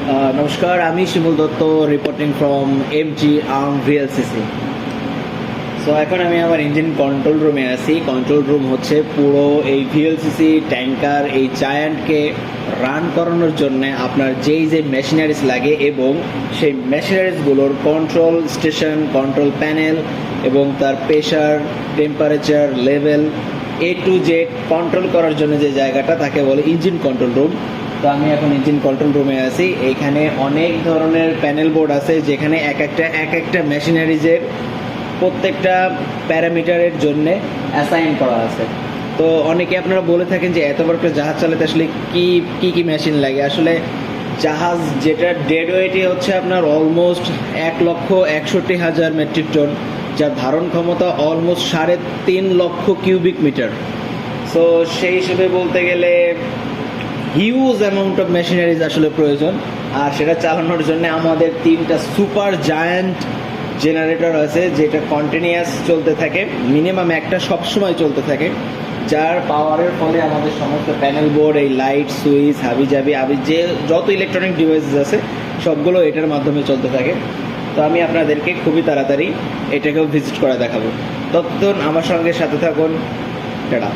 নমস্কার, আমি Shimul Dutta, reporting from MG arm VLCC. So এখন আমি আমার ইঞ্জিন কন্ট্রোল রুমে আছি। কন্ট্রোল রুম হচ্ছে পুরো এই ভিএলসিসি ট্যাঙ্কার, এই জায়ান্টকে রান করানোর জন্য আপনার যেই যে মেশিনারিজ লাগে এবং সেই মেশিনারিজগুলোর কন্ট্রোল স্টেশন, কন্ট্রোল প্যানেল এবং তার প্রেশার, টেম্পারেচার, লেভেল টু জেড কন্ট্রোল করার জন্য যে জায়গাটা তাকে বলে ইঞ্জিন কন্ট্রোল রুম। তো আমি এখন ইঞ্জিন কন্ট্রোল রুমে আছি। এইখানে অনেক ধরনের প্যানেল বোর্ড আছে, যেখানে এক একটা মেশিনারিজের প্রত্যেকটা প্যারামিটারের জন্যে অ্যাসাইন করা আছে। তো অনেকে আপনারা বলে থাকেন যে এত বড় একটা জাহাজ চালাতে আসলে কি মেশিন লাগে। আসলে জাহাজ যেটা ডেড ওয়েটে হচ্ছে আপনার অলমোস্ট 1,61,000 মেট্রিক টন, যার ধারণ ক্ষমতা অলমোস্ট 3.5 লক্ষ কিউবিক মিটার। সো সেই হিসেবে বলতে গেলে হিউজ অ্যামাউন্ট অফ মেশিনারিজ আসলে প্রয়োজন। আর সেটা চালানোর জন্য আমাদের 3টা সুপার জায়ান্ট জেনারেটর আছে, যেটা কন্টিনিউয়াস চলতে থাকে, মিনিমাম একটা সবসময় চলতে থাকে, যার পাওয়ারের ফলে আমাদের সমস্ত প্যানেল বোর্ড, এই লাইট, সুইচ, হাবিজাবি যে যত ইলেকট্রনিক ডিভাইসেস আছে সবগুলো এটার মাধ্যমে চলতে থাকে। তো আমি আপনাদেরকে খুবই তাড়াতাড়ি এটাকেও ভিজিট করে দেখাবো। ততক্ষণ আমার সঙ্গে সাথে থাকুন। টাটা।